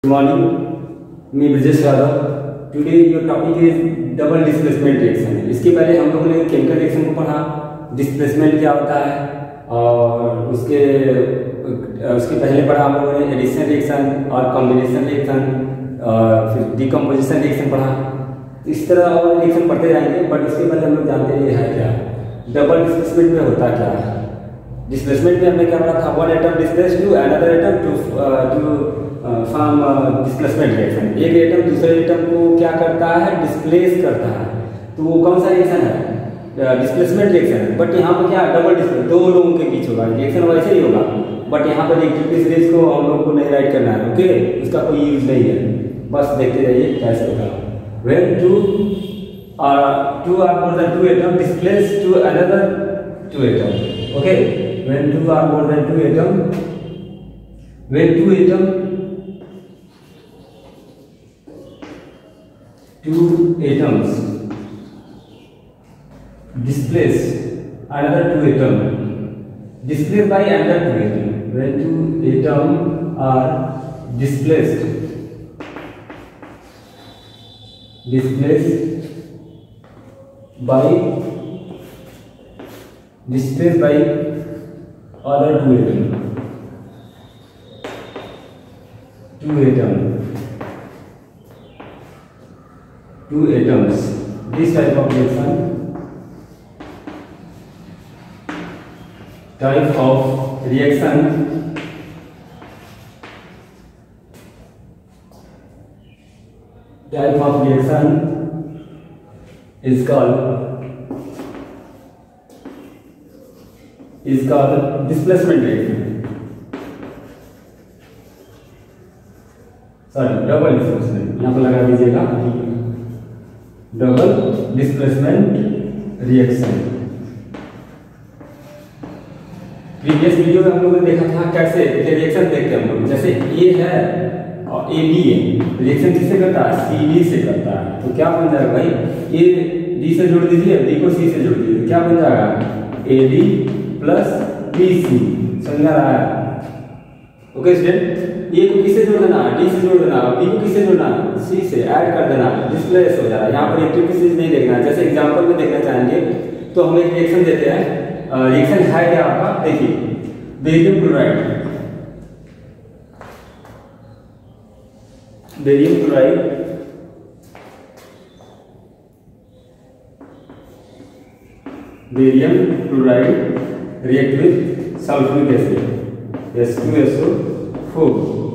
Good morning, मैं Brajesh Yadav. Today your topic is double displacement reaction. इसके पहले हम लोगों ने केमिकल रिएक्शन को पढ़ा, डिस्प्लेसमेंट क्या होता है, और उसके पहले पढ़ा हम लोगों ने एडिशन रिएक्शन और कॉम्बिनेशन रिएक्शन, फिर डिकम्पोजिशन रिएक्शन पढ़ा। इस तरह और रिएक्शन पढ़ते जाएंगे, बट इसके पहले हम लोग जानते हैं ये है क्या डबल डिस्प्लेसमेंट में होता क्या है। डिस्प्लेसमेंट में हमने क्या पढ़ा था, one atom displace to another atom to form displacement reaction. एक एटम दूसरे एटम को क्या करता है, डिस्प्लेस करता है। तो वो कौन सा रिएक्शन है, डिस्प्लेसमेंट रिएक्शन है। बट यहाँ पर क्या डबल डिस्प्लेस, दो लोगों के बीच होगा रिएक्शन, वैसे ही होगा, बट यहाँ पर रिएक्टिव सीरीज को हम लोग को नहीं राइट करना है। ओके, उसका कोई यूज नहीं है, बस देखते रहिए कैसे होगा। When two are more than two atom displace to another two atom. Okay, when two are more than two atom, when two atoms displace another two atom, displaced by another two atom. When two atoms are displaced by other two atom. Two atoms, this type of reaction, is called displacement reaction. Sorry, double displacement, यहाँ पर लगा दीजिएगा double displacement reaction. Previous video में हम लोगों ने देखा था कैसे रिएक्शन देखते हैं हम लोग। जैसे ए है और ए बी है, रिएक्शन किससे करता है, सी डी से करता है। तो क्या बन जाएगा भाई, ए डी से जोड़ दीजिए, बी को सी से जोड़ दीजिए, क्या बन जाएगा A D plus B C. समझ आ रहा है? ओके स्टूडेंट, ए को किससे जोड़ देना, डी से जोड़ देना, बी को किससे जोड़ना, सी से, ऐड कर देना, डिस्प्लेस हो जा रहा है। यहाँ पर रिएक्टिव सीरीज नहीं देखना। जैसे एग्जांपल में देखना चाहेंगे तो हम एक रिएक्शन देते हैं। रिएक्शन है क्या आपका, देखिए barium chloride, react with sulphuric acid H2SO4।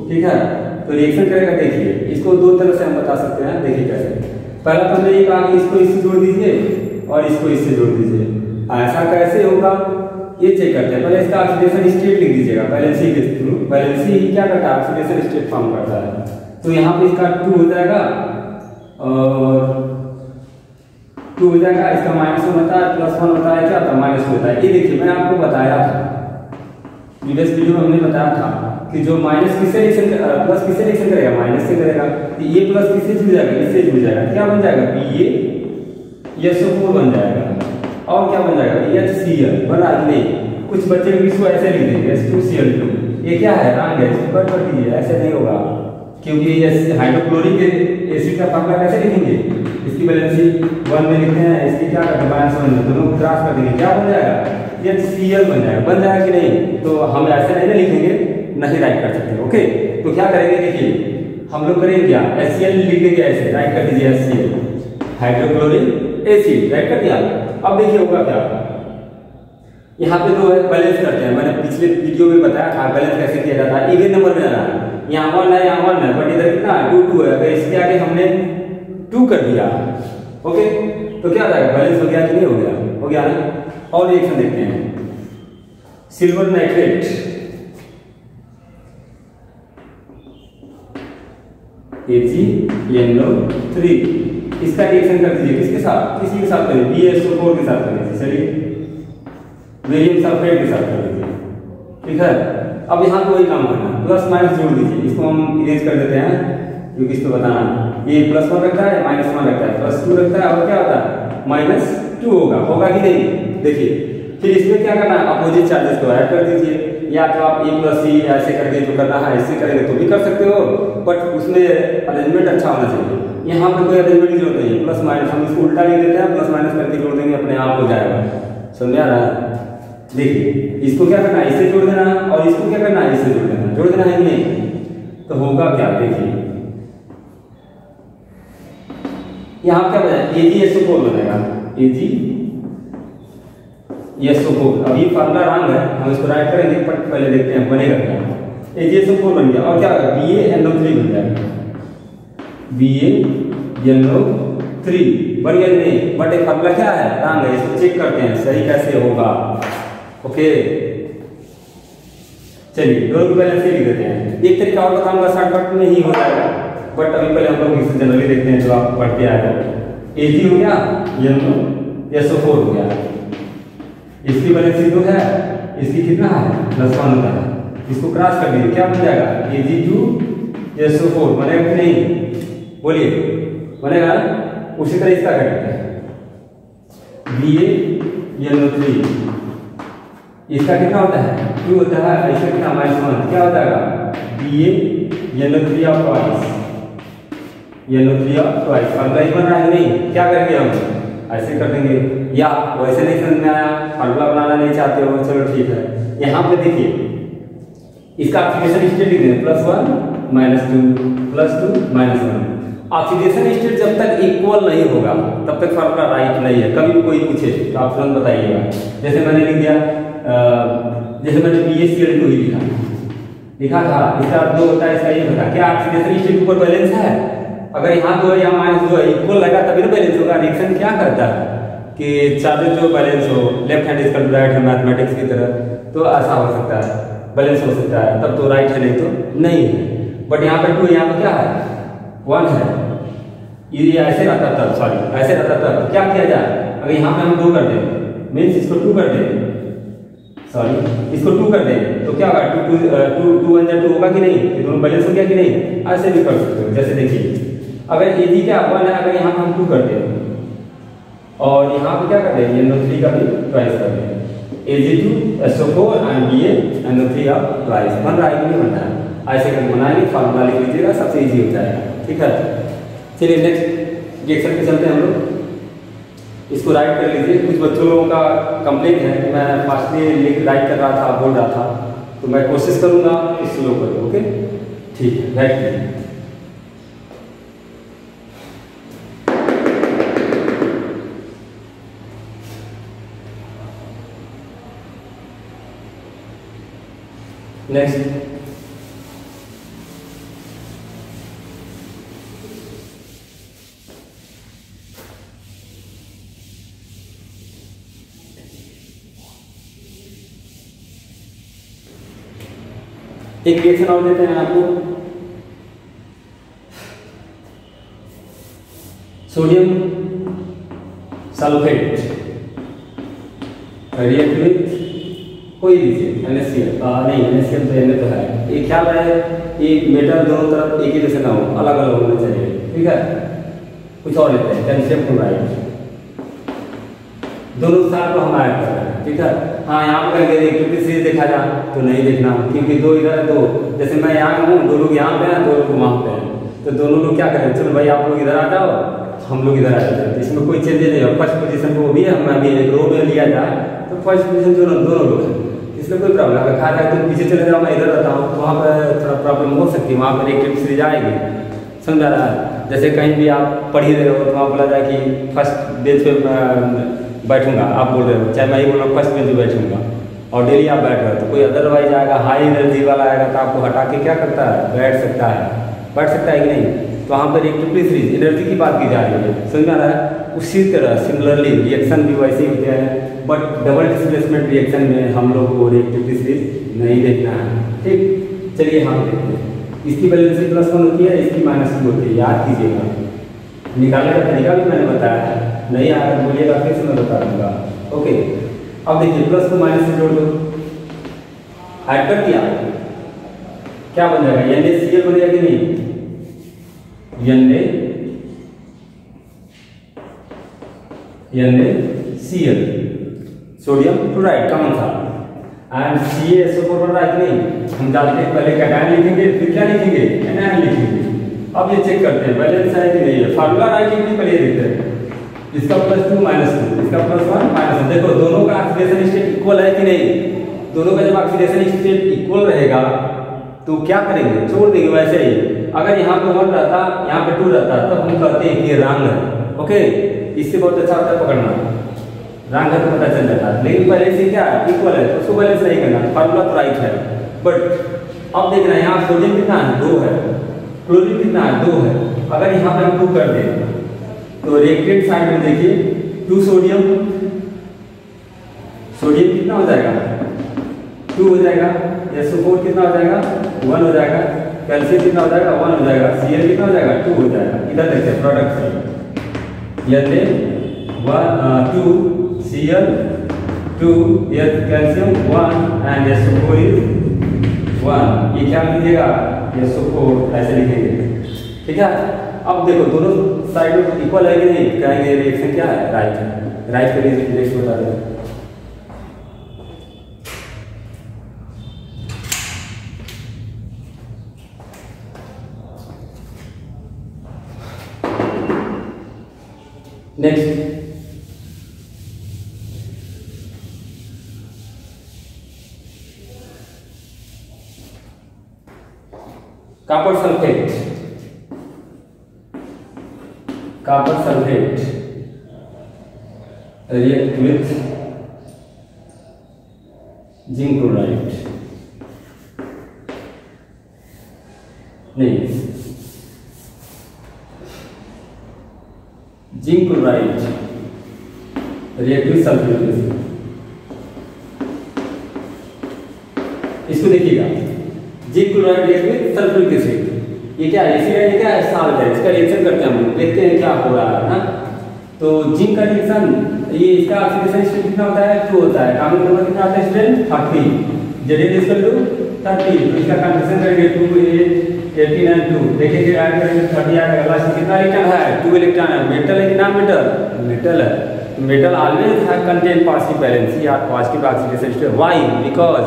ठीक है, तो रिएक्शन करेगा। देखिए इसको दो तरह से हम बता सकते हैं, देखिए कैसे। पहला तो हमने ये कहा कि इसको इससे जोड़ दीजिए और इसको इससे जोड़ दीजिए। ऐसा कैसे होगा ये चेक करते हैं। पहले इसका ऑक्सीडेशन स्टेट लिख दीजिएगा, बैलेंसी के थ्रू। बैलेंसी ही क्या करता है, ऑक्सीडेशन स्टेट फॉर्म करता है। तो यहाँ पे इसका 2 हो जाएगा और 2 हो जाएगा, इसका -1 होता है, +1 होता है, क्या होता है -2 होता है। ये देखिए मैंने आपको बताया था प्रीवियस वीडियो में, हमने बताया था कि जो माइनस किससे रिएक्शन प्लस किससे रिएक्शन करेगा, माइनस से करेगा। तो ये प्लस किससे जुड़ जाएगा, इससे जुड़ जाएगा। क्या बन जाएगा, BaSO4 बन जाएगा। और क्या बन जाएगा, HCl बन रहा है नहीं। कुछ बच्चे भी इसको ऐसे लिख देंगे H2Cl2। ये क्या है, रंग है, इसको कट कर दीजिए, ऐसे नहीं होगा, क्योंकि ये हाइड्रोक्लोरिक एसिड का फार्मूला कैसे लिखेंगे, इसकी बैलेंसी 1 में लिखते हैं, इसकी क्या करते हैं -1 में, दोनों क्रॉस कर देंगे, क्या बन जाएगा HCl बन जाएगा कि नहीं। तो हम ऐसे नहीं लिखेंगे, नहीं राइट कर सकते। ओके, तो क्या करेंगे, देखिए हम लोग करेंगे क्या, HCl लिख देंगे, ऐसे राइट कर दीजिए HCl, हाइड्रोक्लोरिक एसिड, राइट कर दिया। अब देखिए होगा क्या, यहाँ पे जो है बैलेंस करते हैं। मैंने पिछले वीडियो में बताया था बैलेंस कैसे किया जाता है। इवन नंबर में जाना है, यहाँ 1 है, यहाँ 1 है, बट इधर कितना 2 है। अगर इसके आगे हमने 2 कर दिया, ओके, तो क्या हो जाएगा, बैलेंस हो गया कि नहीं हो गया, हो गया ना। और रिएक्शन देखते हैं, सिल्वर नाइट्रेट, AgNO3, इसका रिएक्शन कर दीजिए किसके साथ, किसी के साथ करिए, BaSO4 के साथ कर दीजिए। चलिए बेरियम सल्फेट के साथ कर दीजिए, ठीक है। अब यहाँ पे वही काम करना, प्लस माइनस जोड़ दीजिए। इसको हम इरेज कर देते हैं क्योंकि इसको बताना, ये +1 रखता है, -1 रखता है, +2 रखता है, और क्या होता है -2 होगा कि नहीं। देखिए फिर इसमें क्या करना है, अपोजिट चार्जेस को ऐड कर दीजिए। या तो आप A+C ऐसे करके जो करना है ऐसे करेंगे तो भी कर सकते हो, बट उसमें अरेंजमेंट अच्छा होना चाहिए। यहाँ पे कोई अरेंजमेंट की जरूरत नहीं है, प्लस माइनस हम इसको उल्टा लिख देते हैं, प्लस माइनस करके जोड़ देंगे, अपने आप हो जाएगा। समझ आ रहा है? देखिए इसको क्या करना है, इससे जोड़ देना है, और इसको क्या करना है, इससे जोड़ देना, जोड़ देना है नहीं, तो होगा क्या, देखिए यहाँ क्या बना AgSO4 बनेगा, AgSO4। अभी फार्मूला रॉन्ग है, हम इसको राइट करेंगे, पर पहले देखते हैं बनेगा क्या। AgSO4 बन गया, और क्या होगा, BaNO3 बन जाएगा, BaNO3 बन गया नहीं, बट एक फार्मूला क्या है, रॉन्ग है, इसको चेक करते हैं सही कैसे होगा। ओके चलिए दोनों को पहले से लिख देते हैं। एक तरीका और बताऊंगा, शॉर्टकट में ही हो जाएगा, बट अभी पहले हम लोग इसे जनरली देखते हैं जो आप पढ़ते आए हो। Ag हो गया, NO4 हो गया, इसकी वैलेंसी 2 है, इसकी कितना है, +1 होता है, इसको क्रॉस कर दीजिए, क्या बन जाएगा, Ag2SO4 बनेगा कि नहीं, बोलिए बनेगा। उसी तरह इसका कर देते हैं, BaNO3, इसका कितना होता है, 2 होता है, इसका कितना, -1, क्या हो जाएगा, BaNO3 of twice, NO3 of twice. Formula बन रहा है नहीं, क्या करेंगे हम ऐसे कर देंगे, या वैसे नहीं समझ में आया, फार्मूला बनाना नहीं चाहते हो, चलो ठीक है। यहाँ पे देखिए इसका ऑक्सीडेशन स्टेट लिख दें, +1 -2 +2 -1। ऑक्सीडेशन स्टेट जब तक इक्वल नहीं होगा तब तक फार्मूला राइट नहीं है। कभी भी कोई पूछे तो आप तुरंत बताइएगा। जैसे मैंने लिख दिया, जैसे मैंने BaCl2 ही लिखा था, इसका 2 होता है, इसका 1 होता है, क्या ऑक्सीडेशन स्टेट ऊपर बैलेंस है, अगर यहाँ 2 या -2 है, इक्वल लगा तभी ना बैलेंस होगा। रिएक्शन क्या करता है कि चार्जेस जो बैलेंस हो, left hand equal to right है मैथमेटिक्स की तरह, तो ऐसा हो सकता है, बैलेंस हो सकता है, तब तो राइट है, नहीं तो नहीं है। बट यहाँ पे 2, यहाँ पे क्या है, 1 है, ये ऐसे रहता तब, सॉरी ऐसे रहता तब क्या किया जाए, अगर यहाँ पे हम 2 कर दें, मीन्स इसको 2 कर दें, सॉरी इसको 2 कर दें, तो क्या होगा, 2 1 2 होगा कि नहीं, ये दोनों बैलेंस हो गया कि नहीं, ऐसे भी कर सकते हो। जैसे देखिए अगर Ag क्या 1 है, अगर यहाँ पे हम 2 कर दें और यहाँ पे क्या कर दें, NO3 का भी ट्वाइस कर दें, Ag2SO4 and BaNO3 of twice, बन रहा है कि नहीं बन रहा है, ऐसे करके बनाएंगे, फार्मूला लिख लीजिएगा, सबसे इजी हो जाएगा। ठीक है, चलिए नेक्स्ट रिएक्शन पे चलते हैं हम लोग। इसको राइट कर लीजिए। कुछ बच्चों लोगों का कंप्लेंट है कि मैं फास्टली लिख राइट कर रहा था, बोल रहा था, तो मैं कोशिश करूंगा कि स्लो करूँ। ओके ठीक है, राइट कीजिए। नेक्स्ट एक रिएक्शन और देते हैं आपको। सोडियम सल्फेट रिएक्ट विथ कोई लीजिए NaCl, नहीं NaCl तो Na तो है, ये ख्याल रहे एक मेटल दोनों तरफ एक ही जैसे ना हो, अलग अलग होना चाहिए। ठीक है, कुछ और लेते हैं, कैल्शियम क्लोराइड, दोनों साथ को हम ऐड कर रहे हैं। ठीक है, हाँ यहाँ पर अगर रिएक्टिविटी सीरीज देखा जाए तो नहीं देखना, क्योंकि 2 इधर है, 2 जैसे मैं यहाँ हूँ, 2 लोग यहाँ पे हैं, 2 लोग वहाँ पे हैं, तो दोनों लोग क्या करें, चलो भाई आप लोग इधर आ जाओ, हम लोग इधर आ जाते हैं, इसमें कोई चेंज नहीं है। फर्स्ट पोजीशन को भी हम अभी एक रो में लिया जाए तो फर्स्ट पोजीशन दोनों लोग हैं, इसमें कोई प्रॉब्लम है। कहा जाए तो पीछे चले जाओ, मैं इधर रहता हूँ, तो वहाँ पर थोड़ा प्रॉब्लम हो सकती है, वहाँ पर रिएक्टिविटी सीरीज आएगी। समझा रहा है, जैसे कहीं भी आप पढ़ ही रहे हो तो वहाँ बोला जाए कि फर्स्ट बेंच पे बैठूंगा, आप बोल रहे हो, चाहे मैं ही बोल रहा हूँ फर्स्ट बेंच पे बैठूंगा, और डेली आप बैठ रहे हो, तो कोई अदरवाइज आएगा हाई एनर्जी वाला आएगा तो आपको हटा के क्या करता है, बैठ सकता है कि नहीं। तो वहाँ पर रिएक्टिविटी सीरीज एनर्जी की बात की जा रही है, समझ में आ रहा है। उसी तरह सिमिलरली रिएक्शन भी वैसे ही होते हैं, बट डबल डिस्प्लेसमेंट रिएक्शन में हम लोग को रिएक्टिविटी सीरीज नहीं देखना है। ठीक, चलिए हम देखते हैं। इसकी वैलेंसी +1 होती है, इसकी -2 होती है, याद कीजिएगा। निकालने का तरीका भी मैंने बताया है, नहीं आया तो बोलिएगा, फिर से मैं बता दूंगा। ओके, अब देखिए प्लस को माइनस से जोड़ दो, ऐड कर दिया, क्या बन जाएगा, NaCl बनेगा कि नहीं, NaCl सोडियम क्लोराइड कॉमन था, एंड CaSO4 बन रहा है कि नहीं। हम जानते हैं पहले कैटायन लिखेंगे फिर क्या लिखेंगे, एनायन लिखेंगे। अब ये चेक करते हैं बैलेंस है कि नहीं है। फार्मूला राइटिंग भी पहले देखते हैं, इसका +2 -2 इसका +1 -1। देखो दोनों का ऑक्सीडेशन स्टेट इक्वल है कि नहीं। दोनों का जब ऑक्सीडेशन स्टेट इक्वल रहेगा तो क्या करेंगे, छोड़ देंगे वैसे ही। अगर यहाँ पे 1 रहता यहाँ पे 2 रहता तब हम कहते हैं कि ये रंग है। ओके, इससे बहुत अच्छा होता है पकड़ना, रंग है तो पता चल जाता है। लेकिन पहले से क्या है, इक्वल है तो उसको बैलेंस नहीं करना, फार्मूला तो राइट है। बट अब देखना है यहाँ सोडियम कितना है, 2 है, क्लोरीन कितना है, 2 है। अगर यहाँ पे हम 2 कर दें तो रिएक्टेंट साइड में देखिए 2 सोडियम, सोडियम कितना हो जाएगा, 2 हो जाएगा। SO4 कितना हो जाएगा, 1 हो जाएगा। कैल्शियम कितना हो जाएगा, 1 हो जाएगा। Cl कितना हो जाएगा, 2 हो जाएगा। इधर देखिए प्रोडक्ट से ये 2 Cl 2 calcium 1 and SO4 is 1। ये क्या लीजिएगा, SO4 ऐसे लिखेंगे, ठीक है। अब देखो दोनों साइड में इक्वल है कि नहीं, कहेंगे रिएक्शन क्या है, राइट है। राइट के लिए रिएक्शन बता दें। Next copper sulphate, copper sulfate react with zinc chloride, नहीं, zinc chloride react with sulphuric acid. इसको देखिएगा, zinc chloride react with sulphuric acid. ये क्या है, एसिड है, ये क्या है, साल्ट है। इसका रिएक्शन करते हैं हम लोग, देखते हैं क्या हो रहा है ना। तो जिंक का रिएक्शन, ये इसका ऑक्सीडेशन स्टेट कितना होता है, 2 होता है। कार्बन नंबर कितना आता है student, 30। Zn is equal to 30, तो इसका कंडीशन करेंगे 2 18 एंड 2 देखेंगे, ऐड करेंगे 30 आएगा। लास्ट कितना इलेक्ट्रॉन है, 2 इलेक्ट्रॉन है। मेटल है कि नॉन मेटल, मेटल है। तो metal always have contain positive valency या positive oxidation state. Why, because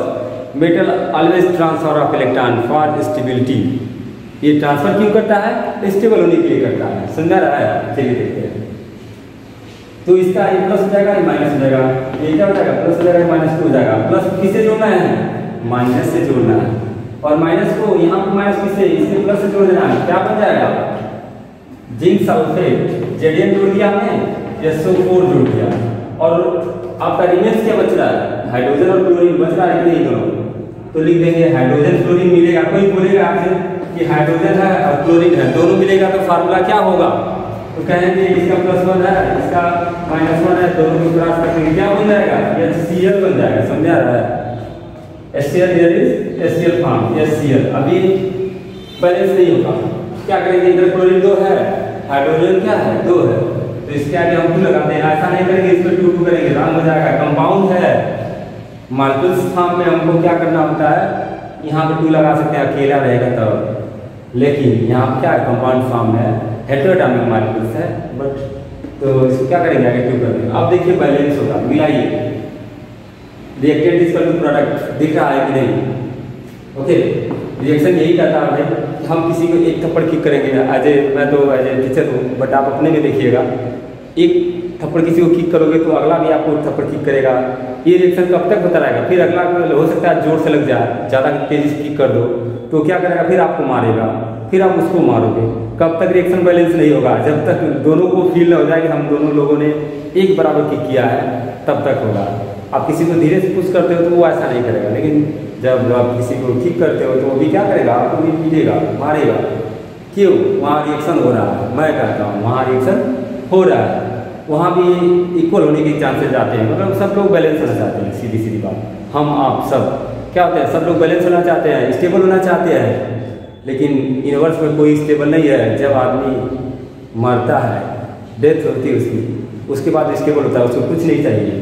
metal always transfer of electron for stability. ये ट्रांसफर क्यों करता है, स्टेबल होने के लिए करता है। समझा रहा है, चलिए देखते हैं। तो इसका ये प्लस हो जाएगा, ये माइनस हो जाएगा। ये क्या हो जाएगा, प्लस हो जाएगा, माइनस हो जाएगा। प्लस किससे जोड़ना है, माइनस से जोड़ना है। और माइनस को यहाँ पे माइनस किससे, इससे प्लस से जोड़ देना है। क्या बन जाएगा, जिंक सल्फेट। Zn जोड़ दिया हमने, SO4 जोड़ दिया। और आपका रिमेन्स क्या बच रहा है, हाइड्रोजन और क्लोरीन बच रहा है कि नहीं, दोनों। तो लिख देंगे हाइड्रोजन क्लोरीन मिलेगा। कोई बोलेगा आपसे कि हाइड्रोजन है और क्लोरीन है, दोनों मिलेगा तो फार्मूला क्या होगा, तो कहेंगे इसका +1 है, इसका -1 है, दोनों को क्रॉस करके क्या बन जाएगा, HCl बन जाएगा। समझा रहा है, HCl is HCl form, HCl। अभी बैलेंस नहीं होगा, क्या करेंगे, इधर क्लोरीन 2 है, हाइड्रोजन क्या है, 2 है, तो इसके आगे हम 2 लगाते हैं। ऐसा नहीं करेंगे, इस पर 2 करेंगे, रंग हो जाएगा। कंपाउंड है, मॉलिक्यूल्स फॉर्म में हमको क्या करना होता है, यहाँ पे 2 लगा सकते हैं, अकेला रहेगा तब। लेकिन यहाँ क्या है, कंपाउंड फॉर्म है, हेटेरोटॉमिक मॉलिक्यूल्स है, बट तो इसको क्या करेंगे, आगे 2 कर देंगे। अब देखिए बैलेंस होगा, मिलाइए, reactant is equal to product, दिख रहा है कि नहीं। ओके, रिएक्शन यही कहता है भाई, हम किसी को एक थप्पड़ किक करेंगे। मैं तो एज ए टीचर हूँ, बट आप अपने में देखिएगा, एक थप्पड़ किसी को किक करोगे तो अगला भी आपको थप्पड़ किक करेगा। ये रिएक्शन कब तक होता रहेगा, फिर अगला हो सकता है जोर से लग जाए, ज़्यादा तेजी से किक कर दो तो क्या करेगा, फिर आपको मारेगा, फिर आप उसको मारोगे। कब तक रिएक्शन बैलेंस नहीं होगा, जब तक दोनों को फील न हो जाए कि हम दोनों लोगों ने एक बराबर किक किया है, तब तक होगा। आप किसी को धीरे से पुश करते हो तो वो ऐसा नहीं करेगा, लेकिन जब आप किसी को किक करते हो तो वो भी क्या करेगा, आपको भी पीटेगा, मारेगा। क्यों, वहाँ रिएक्शन हो रहा है। मैं कहता हूँ वहाँ रिएक्शन हो रहा है, वहाँ भी इक्वल होने के चांसेस आते हैं। मतलब सब लोग बैलेंस होना चाहते हैं, सीधी सीधी बात। हम आप सब क्या होते हैं, सब लोग बैलेंस होना चाहते हैं, स्टेबल होना चाहते हैं। लेकिन यूनिवर्स में कोई स्टेबल नहीं है। जब आदमी मरता है, डेथ होती है उसकी, उसके बाद स्टेबल होता है, उसको कुछ नहीं चाहिए,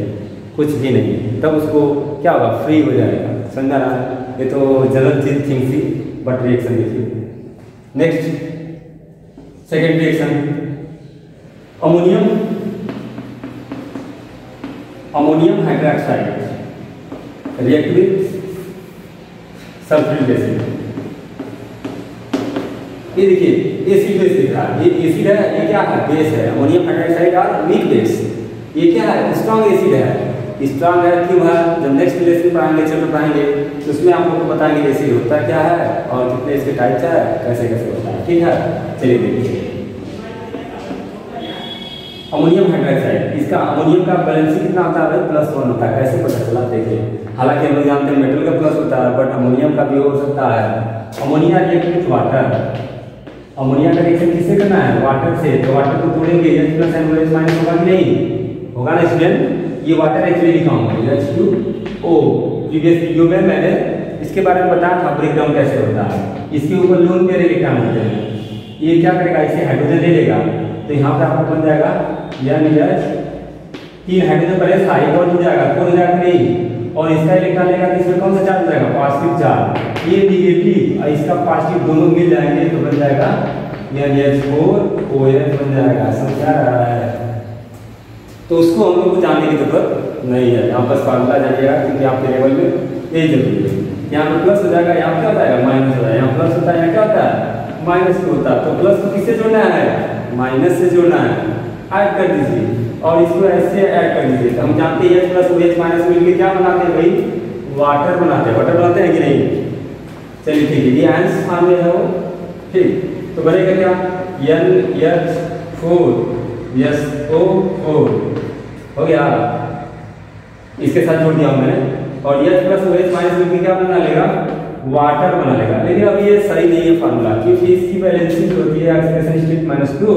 कुछ भी नहीं, तब उसको क्या होगा, फ्री हो जाएगा। समझा ना, ये तो जनरल चीज थिंग थी, बट रिएक्शन देखिए। Next second reaction, ammonium hydroxide react with sulphuric acid. ये देखिए एसिड बेस दिख रहा है, ये एसिड है, ये क्या है, बेस है, अमोनियम हाइड्रोक्साइड और वीक बेस। ये क्या है, स्ट्रॉन्ग एसिड है। स्ट्रॉन्ग है क्यों है, जब नेक्स्ट लेसन पढ़ाएंगे, चैप्टर पढ़ाएंगे, तो उसमें आप लोग को बताएंगे एसिड होता क्या है और कितने इसके टाइप्स है, कैसे कैसे होता है। ठीक है, चलिए देखिए अमोनियम हाइड्रोक्साइड, इसका अमोनियम का बैलेंसिंग कितना होता है, +1 होता है। कैसे पता चला, देखिए हालांकि हम लोग जानते हैं मेटल का प्लस होता है, बट अमोनियम का भी हो सकता है। Ammonia react with water, ammonia का रिएक्शन किससे करना है, वाटर से। तो वाटर को तोड़ेंगे, H+ और OH- होगा कि नहीं, होगा ना स्टूडेंट। ये वाटर एक्चुअली लिखा होगा H2O। प्रीवियस वीडियो में मैंने इसके बारे में बताया था ब्रेकडाउन कैसे होता है। इसके ऊपर लोन पेयर इलेक्ट्रॉन होते हैं, ये क्या करेगा, इसे हाइड्रोजन ले लेगा, तो यहाँ पे आपको बन जाएगा NH, 3 हाइड्रोजन पहले था, एक और जुड़ जाएगा, 4 हो जाएगा नहीं, और इसका इलेक्ट्रॉन लेगा तो इसमें कौन सा चार्ज हो जाएगा, पॉजिटिव चार्ज। ये नेगेटिव और इसका पॉजिटिव दोनों मिल जाएंगे तो बन जाएगा NH4OH बन जाएगा। समझ आ रहा है, तो उसको हम लोग को जानने की जरूरत नहीं है, यहाँ बस फार्मूला जानिएगा क्योंकि आपके लेवल में यही जरूरी है। यहाँ पे प्लस हो जाएगा, यहाँ क्या होता है माइनस हो जाएगा, यहाँ प्लस होता है, यहाँ क्या होता है माइनस होता है। तो प्लस को किससे जोड़ना है, माइनस से जोड़ना है, ऐड कर दीजिए और इसको ऐसे ऐड कर दीजिए। तो हम जानते हैं H+ OH- मिलकर क्या बनाते हैं भाई, वाटर बनाते हैं। वाटर बनाते हैं कि नहीं, चलिए ठीक है, ये आंसर फॉर्म में है वो। ठीक, तो बनेगा क्या NH4SO4 हो गया, इसके साथ जोड़ दिया मैंने। और H+ OH- मिलकर क्या बना लेगा, वाटर बना लेगा। लेकिन अब ये सही नहीं है फार्मूला, क्योंकि इसकी बैलेंसिंग होती है ऑक्सीडेशन स्टेट -2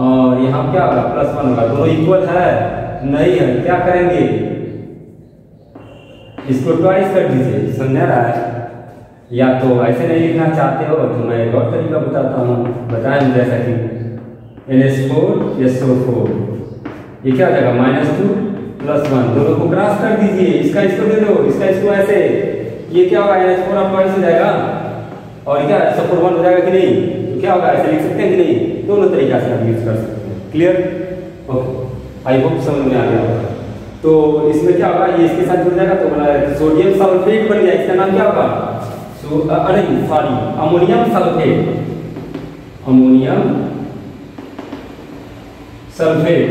और यहाँ क्या होगा +1 होगा, दोनों इक्वल है नहीं है। क्या करेंगे, इसको ट्वाइस कर दीजिए। समझ रहा है, या तो ऐसे नहीं लिखना चाहते हो तो मैं एक और तरीका बताता हूँ, बताएं जैसा कि NH4SO4, ये क्या हो जाएगा -2 +1, दोनों को क्रॉस कर दीजिए, इसका इसको दे दो, इसका इसको ऐसे, ये क्या होगा NH4 आप ट्वाइस हो जाएगा और क्या SO4 1 हो जाएगा कि नहीं। तो क्या होगा, ऐसे लिख सकते हैं कि नहीं, दोनों तरीका से आप यूज कर सकते हैं। क्लियर, ओके, आई होप समझ में आ गया होगा। तो इसमें क्या होगा, ये इसके साथ जुड़ जाएगा तो बना सोडियम सल्फेट बन गया, इसका नाम क्या होगा, अरे sorry ammonium sulphate, ammonium sulphate.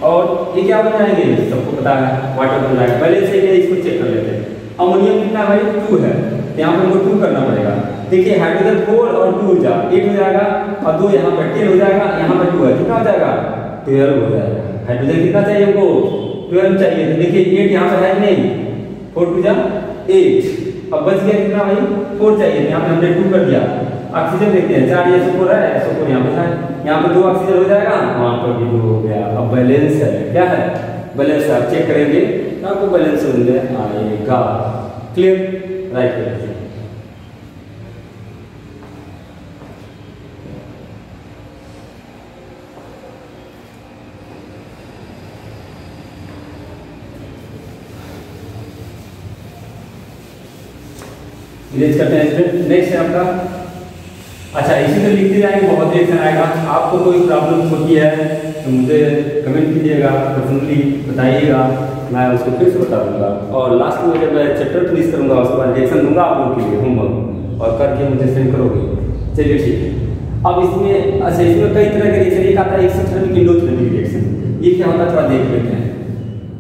और ये क्या बन जाएंगे, सबको पता है वाटर बन जाएगा। पहले से इसको चेक कर लेते हैं, अमोनियम कितना भाई 2 है, तो यहाँ पे हमको 2 करना पड़ेगा। देखिए हाइड्रोजन 4 और 2 8 हो जाएगा और 2 यहाँ पर 10 हो जाएगा, यहाँ पर 2 है, कितना हो जाएगा 12 हो जाएगा। हाइड्रोजन कितना चाहिए हमको, 12 चाहिए। तो देखिए 8 यहाँ पर है नहीं, 4 2 8, अब बच गया कितना भाई 4 चाहिए, यहाँ पे हमने 2 कर दिया। ऑक्सीजन देखते हैं, 4 SO4 है, SO4 यहाँ पे है, यहाँ पे 2 ऑक्सीजन हो जाएगा, वहाँ पर भी 2 हो गया। अब बैलेंस है, क्या है बैलेंस, आप चेक करेंगे आपको बैलेंस मिल आएगा। क्लियर, राइट करेंगे। इरेज करते हैं स्टूडेंट। नेक्स्ट है आपका, अच्छा इसी को लिखते जाएंगे, बहुत रिएक्शन आएगा। आपको कोई प्रॉब्लम होती है तो मुझे कमेंट कीजिएगा, पर्सनली बताइएगा, मैं उसको फिर से बता दूंगा। और लास्ट में जब मैं चैप्टर फिनिश करूंगा उसके बाद रिएक्शन दूंगा आप लोगों के लिए होमवर्क, और करके मुझे सेंड करोगे। चलिए ठीक है। अब इसमें अच्छा, इसमें कई तरह के रिएक्शन, एक आता है एक्सोथर्मिक एंडोथर्मिक रिएक्शन। ये क्या होता है थोड़ा देख लेते हैं।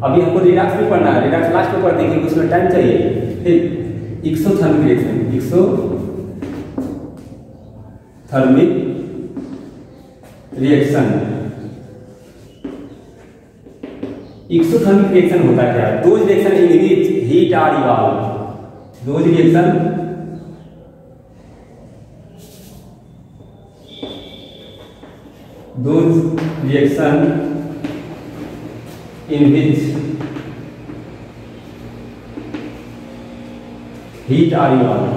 अभी हमको रिडक्स भी पढ़ना है, रिडक्स लास्ट में पढ़ देंगे, उसमें टाइम चाहिए। ठीक, exothermic reaction, exothermic reaction. Exothermic reaction होता क्या है, those reaction inhibit heat are evolve, those reaction in which heat are evolved.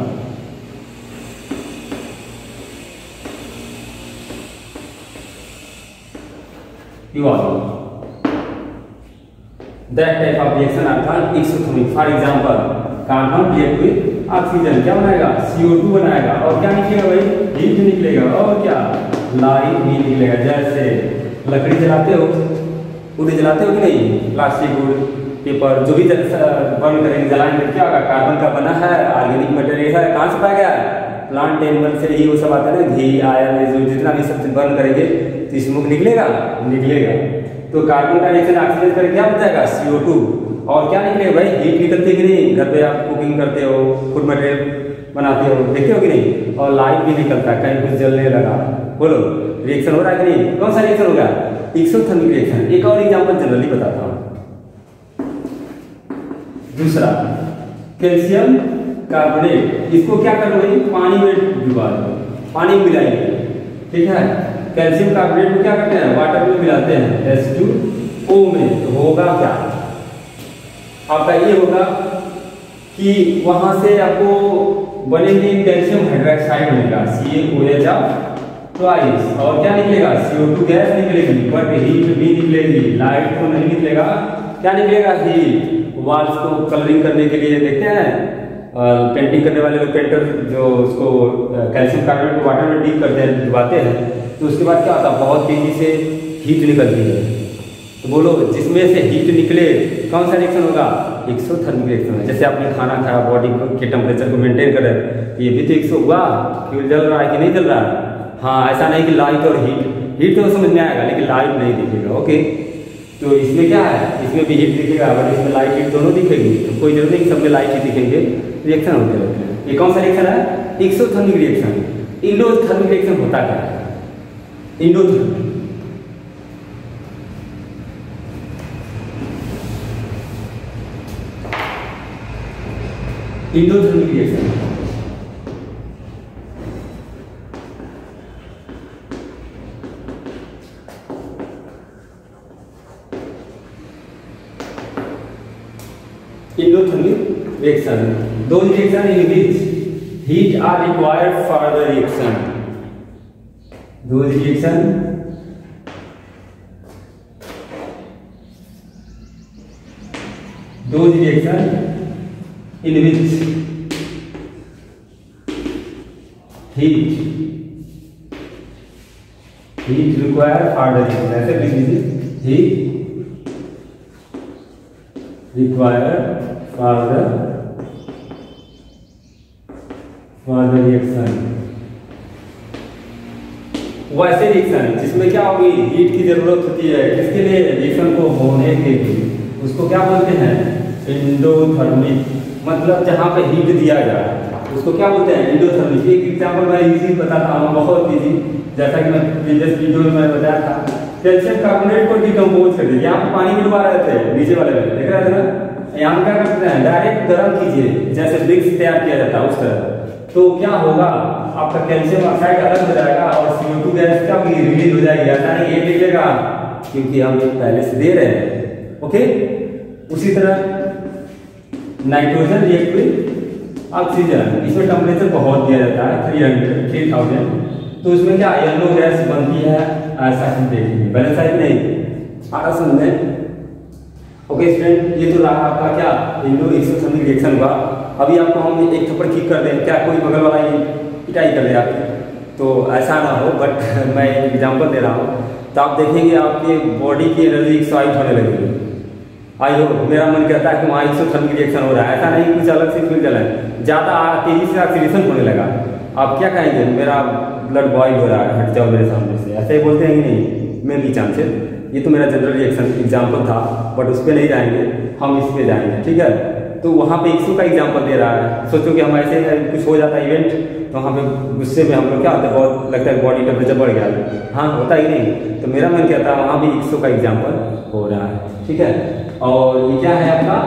That type of reaction are called exothermic. For example, carbon react with oxygen, क्या बनाएगा CO2 बनाएगा, और क्या निकलेगा भाई हीट निकलेगा, और क्या लाइट हीट निकलेगा। जैसे लकड़ी जलाते हो, वुड जलाते हो कि नहीं, प्लास्टिक वुड, पेपर जो भी बर्न करेंगे, जलाएंगे, क्या होगा, कार्बन का बना है, ऑर्गेनिक मटेरियल है, कहाँ से पाया गया है, प्लांट एनिमल से ही वो सब आता है ना, घी, आयल, जो जितना भी सब बर्न करेंगे तो स्मोक निकलेगा। तो कार्बन का रिएक्शन ऑक्सीजन करके क्या बन जाएगा, CO2, और क्या निकलेगा भाई, हीट निकलती है कि नहीं, घर पे आप कुकिंग करते हो, फूड मटेरियल बनाते हो, देखते हो कि नहीं, और लाइट भी निकलता है, कहीं कुछ जलने लगा, बोलो रिएक्शन हो रहा है कि नहीं, कौन सा रिएक्शन होगा, एक्सोथर्मिक रिएक्शन। एक और एग्जांपल जनरली बताता हूँ। दूसरा, कैल्शियम कार्बोनेट, इसको क्या करो भाई, पानी में डुबा दो, पानी में मिलाएंगे, ठीक है। कैल्शियम कार्बोनेट को क्या करते हैं, वाटर में मिलाते हैं H2O में, तो होगा क्या आपका, ये होगा कि वहां से आपको बनेंगे कैल्शियम हाइड्रोक्साइड बनेगा, CaOH ट्वाइस, और क्या निकलेगा, CO2 गैस निकलेगी, बट हीट भी निकलेगी, लाइट तो नहीं निकलेगा, क्या निकलेगा, हीट। वॉल्स को कलरिंग करने के लिए देखते हैं पेंटिंग करने वाले लोग, पेंटर जो उसको कैल्शियम कार्बोनेट को वाटर में डीप करते हैं, डुबाते हैं, तो उसके बाद क्या होता है, बहुत तेजी से हीट निकलती है। तो बोलो जिसमें से हीट निकले कौन सा रिएक्शन होगा, एक्सोथर्मिक रिएक्शन है। जैसे आपने खाना खाया, बॉडी के टेम्परेचर को मेंटेन कर रहे हैं, ये भी तो 100 हुआ, फ्यूल जल रहा है कि नहीं जल रहा है। हाँ, ऐसा नहीं कि लाइट और हीट तो समझ में आएगा, लेकिन लाइट नहीं दिखेगा, ओके। तो इसमें क्या है, इसमें भी हीट दिखेगा, बट इसमें लाइट हीट दोनों दिखेगी, तो कोई जरूरत नहीं कि सब में लाइट ही दिखेंगे, रिएक्शन होते रहते हैं। ये कौन सा रिएक्शन है, एक्सोथर्मिक रिएक्शन। इंडोथर्मिक रिएक्शन होता क्या है, endothermic, endothermic reaction endothermic reaction, those reaction in which heat are required for the reaction, those reaction in which heat required for the reaction, ऐसे लिख लीजिए, heat required for the reaction। वैसे reaction जिसमें क्या होगी, हीट की जरूरत होती है, किसके लिए, रिएक्शन को होने के लिए, उसको क्या बोलते हैं, इंडोथर्मिक। मतलब जहाँ पे हीट दिया जाए उसको क्या बोलते हैं, इंडोथर्मिक। एक एग्जांपल मैं इजी बताता हूँ, बहुत इजी, जैसा कि मैं प्रीवियस वीडियो में मैंने बताया था, कैल्शियम कार्बोनेट को डिकम्पोज कर दिया, यहाँ पे पानी में डुबा रहे थे, नीचे वाले में देख रहे थे ना, यहाँ क्या करते हैं, डायरेक्ट गर्म कीजिए, जैसे ब्रिक्स तैयार किया जाता है उस तरह, तो क्या होगा, आपका कैल्शियम ऑक्साइड अलग हो जाएगा और CO2 गैस क्या होगी, रिलीज हो जाएगी, ऐसा नहीं ये निकलेगा, क्योंकि हम पहले से दे रहे हैं, ओके। उसी तरह नाइट्रोजन रिएक्ट विद ऑक्सीजन, इसमें टेम्परेचर बहुत दिया जाता है, 3000, तो इसमें क्या येलो गैस बनती है, ऐसा हम देखेंगे, पहले साइड नहीं आ समझ में, ओके स्टूडेंट। ये तो रहा आपका क्या, इंडो एक्सोथर्मिक रिएक्शन हुआ। अभी आपको हम एक थप्पड़ किक कर दें, क्या कोई बगल वाला ही पिटाई कर ले आपकी, तो ऐसा ना हो, बट मैं एग्जांपल दे रहा हूँ, तो आप देखेंगे आपके बॉडी की एनर्जी 108 होने लगेगी। आई हो, मेरा मन कहता है कि वहाँ एक्सोथर्मिक रिएक्शन हो रहा है, ऐसा नहीं कुछ अलग से फील चला है, ज़्यादा तेजी से ऑक्सीडेशन होने लगा, आप क्या कहेंगे, मेरा ब्लड बॉइल हो रहा है, हट जाओ मेरे सामने से, ऐसे ही बोलते हैं कि नहीं, मैं भी चांसेस। ये तो मेरा जनरल रिएक्शन एग्जाम्पल था, बट उस पर नहीं जाएंगे, हम इस पे जाएंगे, ठीक है। तो वहाँ पे 100 का एग्जाम्पल दे रहा है, सोचो कि हम ऐसे कुछ हो जाता है इवेंट, तो वहाँ पे गुस्से में हम लोग क्या होता है, बहुत लगता है बॉडी टेम्परेचर बढ़ गया, हाँ होता ही नहीं, तो मेरा मन कहता है वहाँ भी 100 का एग्जाम्पल हो रहा है, ठीक है। और ये क्या है आपका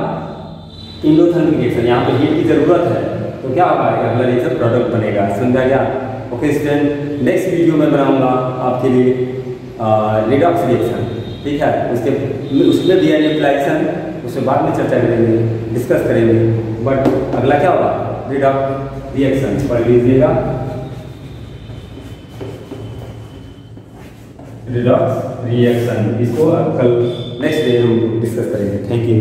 इंडोथर्मिक रिएक्शन, यहाँ पे हीट की जरूरत है, तो क्या होगा, अगला रिएक्शन प्रोडक्ट बनेगा, समझा गया, ओके स्टूडेंट। नेक्स्ट वीडियो में बनाऊंगा आपके लिए रिडॉक्स रिएक्शन, ठीक है, उसमें भी न्यूट्रलाइजेशन, उसमें बाद में चर्चा करेंगे, डिस्कस करेंगे, बट अगला क्या होगा, रिडॉक्स रिएक्शन पढ़ लीजिएगा, रिडॉक्स रिएक्शन, इसको कल नेक्स्ट डे हम डिस्कस करेंगे। Thank you.